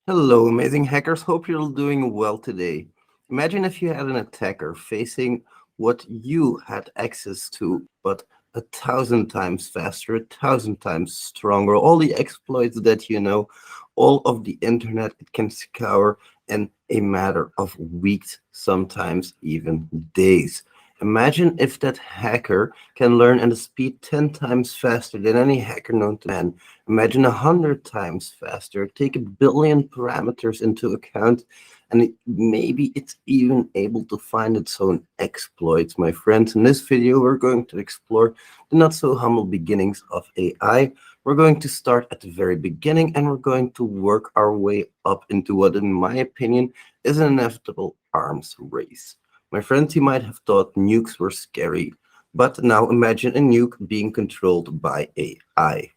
Hello, amazing hackers. Hope you're all doing well today. Imagine if you had an attacker facing what you had access to, but 1,000 times faster, 1,000 times stronger. All the exploits that you know, all of the internet it can scour in a matter of weeks, sometimes even days. Imagine if that hacker can learn at a speed 10 times faster than any hacker known to man. Imagine 100 times faster, take a billion parameters into account, and maybe it's even able to find its own exploits, my friends. In this video, we're going to explore the not so humble beginnings of AI. We're going to start at the very beginning, and we're going to work our way up into what, in my opinion, is an inevitable arms race. My friends, you might have thought nukes were scary, but now imagine a nuke being controlled by AI.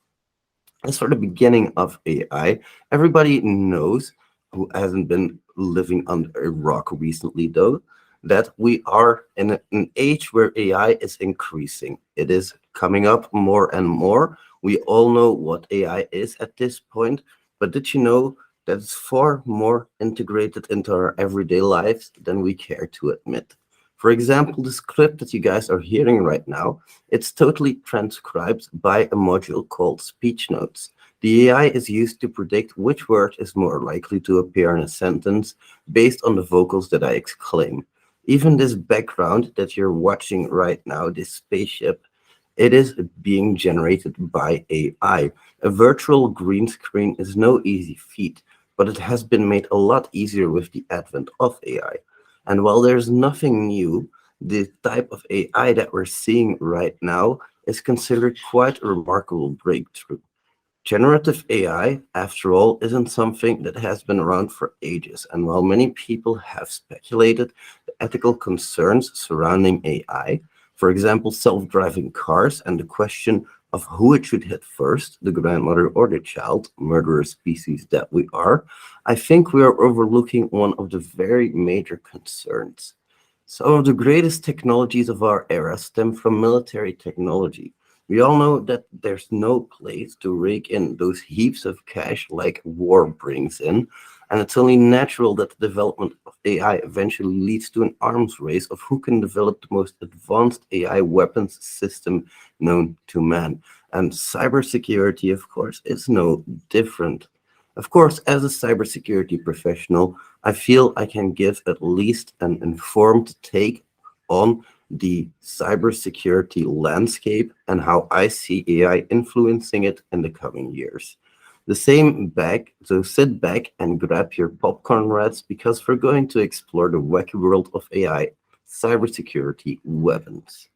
As for the beginning of AI, everybody knows, who hasn't been living under a rock recently though, that we are in an age where AI is increasing. It is coming up more and more. We all know what AI is at this point, but did you know that it's far more integrated into our everyday lives than we care to admit? For example, this clip that you guys are hearing right now, it's totally transcribed by a module called speech notes. The AI is used to predict which word is more likely to appear in a sentence based on the vocals that I exclaim. Even this background that you're watching right now, this spaceship, it is being generated by AI. A virtual green screen is no easy feat, but it has been made a lot easier with the advent of AI. And while there's nothing new, the type of AI that we're seeing right now is considered quite a remarkable breakthrough. Generative AI, after all, isn't something that has been around for ages, and while many people have speculated the ethical concerns surrounding AI, for example, self-driving cars and the question of who it should hit first, the grandmother or the child, murderous species that we are, I think we are overlooking one of the very major concerns. Some of the greatest technologies of our era stem from military technology. We all know that there's no place to rake in those heaps of cash like war brings in, and it's only natural that the development of AI eventually leads to an arms race of who can develop the most advanced AI weapons system known to man. And cybersecurity, of course, is no different. Of course, as a cybersecurity professional, I feel I can give at least an informed take on the cybersecurity landscape and how I see AI influencing it in the coming years. The same back, so sit back and grab your popcorn rats because we're going to explore the wacky world of AI, cybersecurity weapons.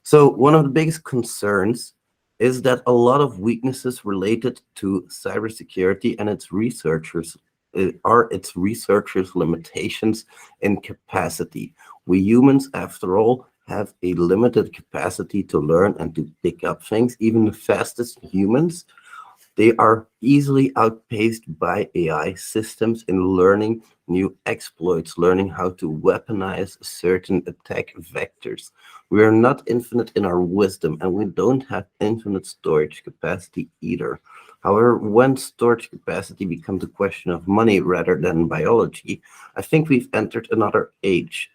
So one of the biggest concerns is that a lot of weaknesses related to cybersecurity and its researchers are its researchers' limitations in capacity. We humans, after all, have a limited capacity to learn and to pick up things. Even the fastest humans, they are easily outpaced by AI systems in learning new exploits, learning how to weaponize certain attack vectors. We are not infinite in our wisdom, and we don't have infinite storage capacity either. However, when storage capacity becomes a question of money rather than biology, I think we've entered another age.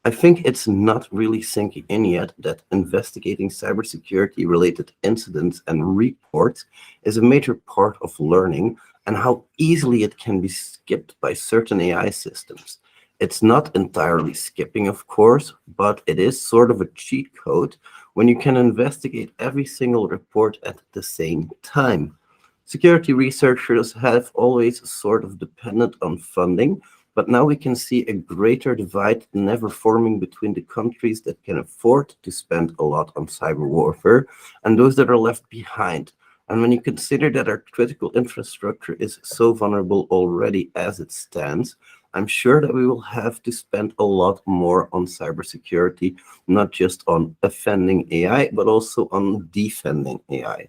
I think it's not really sinking in yet that investigating cybersecurity related incidents and reports is a major part of learning and how easily it can be skipped by certain AI systems. It's not entirely skipping, of course, but it is sort of a cheat code when you can investigate every single report at the same time. Security researchers have always sort of depended on funding, but now we can see a greater divide than ever forming between the countries that can afford to spend a lot on cyber warfare and those that are left behind. And when you consider that our critical infrastructure is so vulnerable already as it stands, I'm sure that we will have to spend a lot more on cybersecurity, not just on offending AI, but also on defending AI.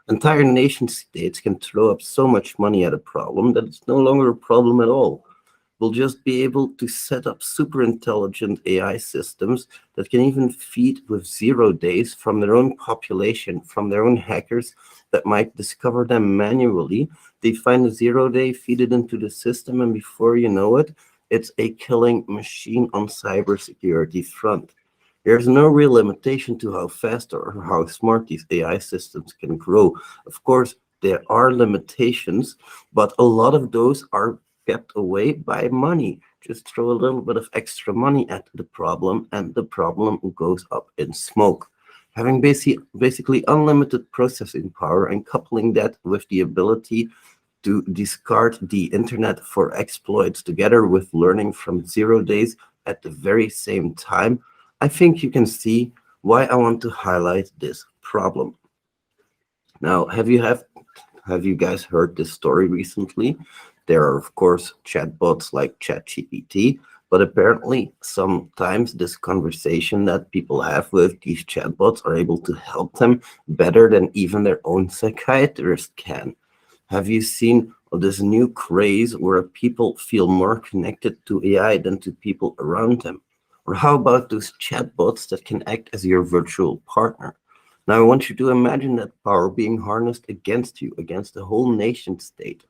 Entire nation states can throw up so much money at a problem that it's no longer a problem at all. We'll just be able to set up super intelligent AI systems that can even feed with 0 days from their own population, from their own hackers that might discover them manually. They find a 0 day, feed it into the system, and before you know it, it's a killing machine on cybersecurity front. There's no real limitation to how fast or how smart these AI systems can grow. Of course, there are limitations, but a lot of those are kept away by money. Just throw a little bit of extra money at the problem, and the problem goes up in smoke. Having basically unlimited processing power and coupling that with the ability to discard the internet for exploits together with learning from 0 days at the very same time, I think you can see why I want to highlight this problem. Now, have you guys heard this story recently? There are, of course, chatbots like ChatGPT, but apparently sometimes this conversation that people have with these chatbots are able to help them better than even their own psychiatrist can. Have you seen this new craze where people feel more connected to AI than to people around them? Or how about those chatbots that can act as your virtual partner? Now, I want you to imagine that power being harnessed against you, against the whole nation state.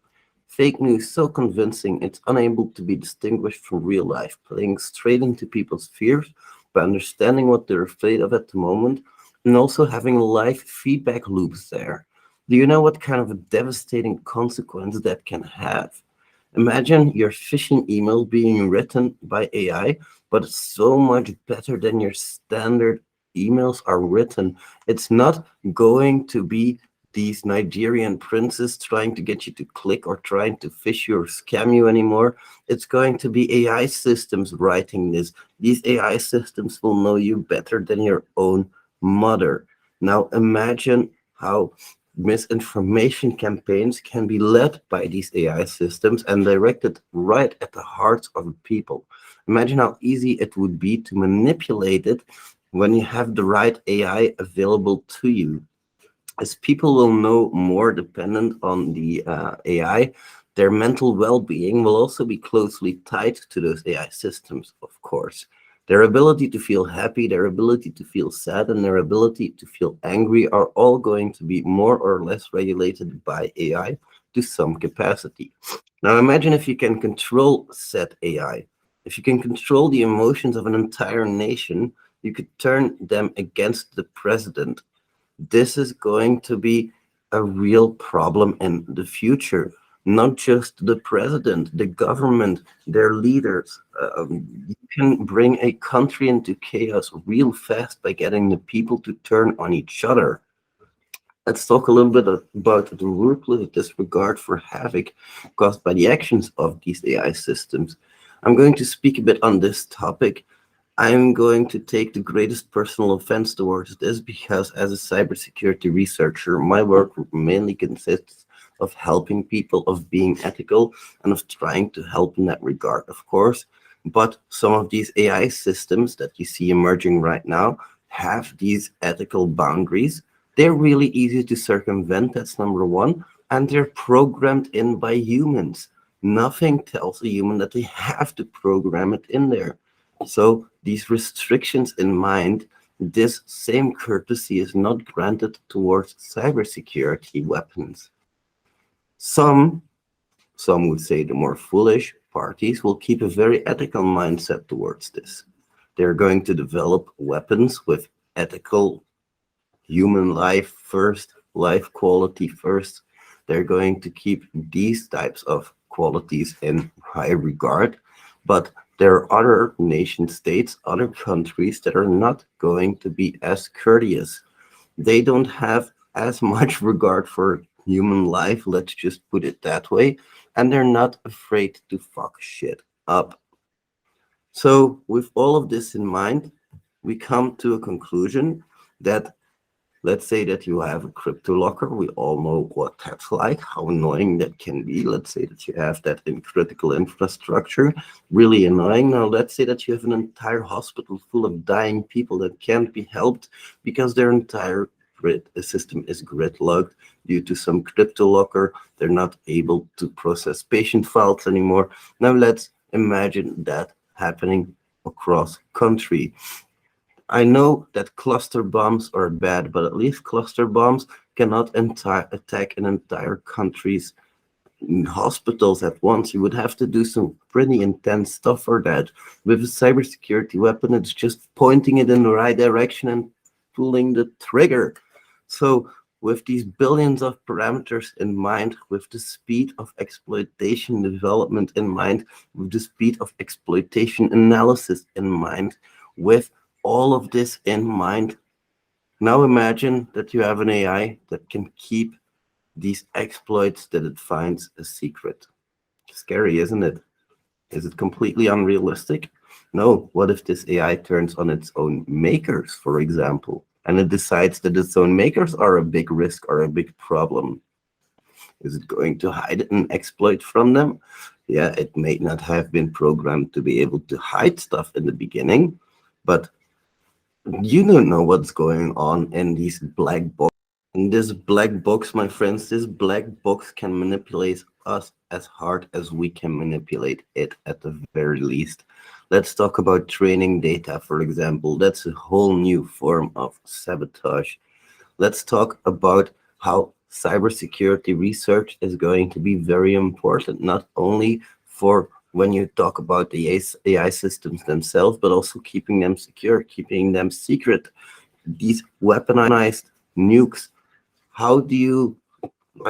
Fake news so convincing it's unable to be distinguished from real life, playing straight into people's fears by understanding what they're afraid of at the moment, and also having live feedback loops there. Do you know what kind of a devastating consequence that can have? Imagine your phishing email being written by AI, but it's so much better than your standard emails are written. It's not going to be these Nigerian princes trying to get you to click or trying to fish you or scam you anymore. It's going to be AI systems writing this. These AI systems will know you better than your own mother. Now imagine how misinformation campaigns can be led by these AI systems and directed right at the hearts of the people. Imagine how easy it would be to manipulate it when you have the right AI available to you. As people will know more dependent on the AI, their mental well-being will also be closely tied to those AI systems, of course. Their ability to feel happy, their ability to feel sad, and their ability to feel angry are all going to be more or less regulated by AI to some capacity. Now imagine if you can control said AI. If you can control the emotions of an entire nation, you could turn them against the president. This is going to be a real problem in the future. Not just the president, the government, their leaders. You can bring a country into chaos real fast by getting the people to turn on each other. Let's talk a little bit about the ruthless disregard for havoc caused by the actions of these AI systems. I'm going to speak a bit on this topic. I'm going to take the greatest personal offense towards this because, as a cybersecurity researcher, my work mainly consists of helping people, of being ethical, and of trying to help in that regard, of course. But some of these AI systems that you see emerging right now have these ethical boundaries. They're really easy to circumvent, that's number one, and they're programmed in by humans. Nothing tells a human that they have to program it in there. So these restrictions in mind, this same courtesy is not granted towards cybersecurity weapons. Some, some would say the more foolish parties will keep a very ethical mindset towards this. They're going to develop weapons with ethical human life first, life quality first. They're going to keep these types of qualities in high regard, but there are other nation states, other countries that are not going to be as courteous. They don't have as much regard for human life, let's just put it that way, and they're not afraid to fuck shit up. So, with all of this in mind, we come to a conclusion that, let's say that you have a crypto locker. We all know what that's like, how annoying that can be. Let's say that you have that in critical infrastructure, really annoying. Now, let's say that you have an entire hospital full of dying people that can't be helped because their entire grid system is gridlocked due to some crypto locker. They're not able to process patient files anymore. Now, let's Imagine that happening across country. I know that cluster bombs are bad, but at least cluster bombs cannot attack an entire country's hospitals at once. You would have to do some pretty intense stuff for that. With a cybersecurity weapon, it's just pointing it in the right direction and pulling the trigger. So, with these billions of parameters in mind, with the speed of exploitation development in mind, with the speed of exploitation analysis in mind, with all of this in mind, now imagine that you have an AI that can keep these exploits that it finds a secret. Scary, isn't it? Is it completely unrealistic? No. What if this AI turns on its own makers, for example, and it decides that its own makers are a big risk or a big problem? Is it going to hide an exploit from them? Yeah, it may not have been programmed to be able to hide stuff in the beginning, but you don't know what's going on in these black boxes. In this black box, my friends, this black box can manipulate us as hard as we can manipulate it at the very least. Let's talk about training data, for example. That's a whole new form of sabotage. Let's talk about how cybersecurity research is going to be very important, not only for when you talk about the AI systems themselves, but also keeping them secure, keeping them secret. These weaponized nukes, how do you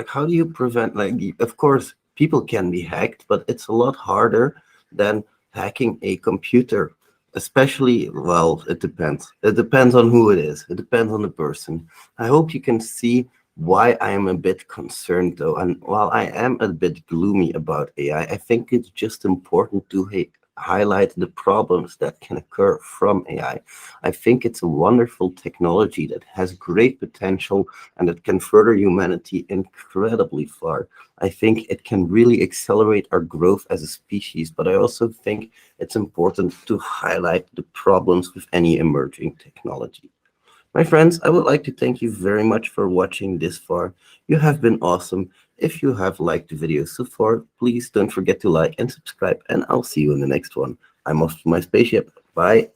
how do you prevent, of course people can be hacked, but it's a lot harder than hacking a computer, especially, well, it depends on who it is, it depends on the person. I hope you can see why I am a bit concerned, though, and while I am a bit gloomy about AI, I think it's just important to highlight the problems that can occur from AI. I think it's a wonderful technology that has great potential and it can further humanity incredibly far. I think it can really accelerate our growth as a species, but I also think it's important to highlight the problems with any emerging technology. My friends, I would like to thank you very much for watching this far. You have been awesome. If you have liked the video so far, please don't forget to like and subscribe, and I'll see you in the next one. I'm off to my spaceship. Bye.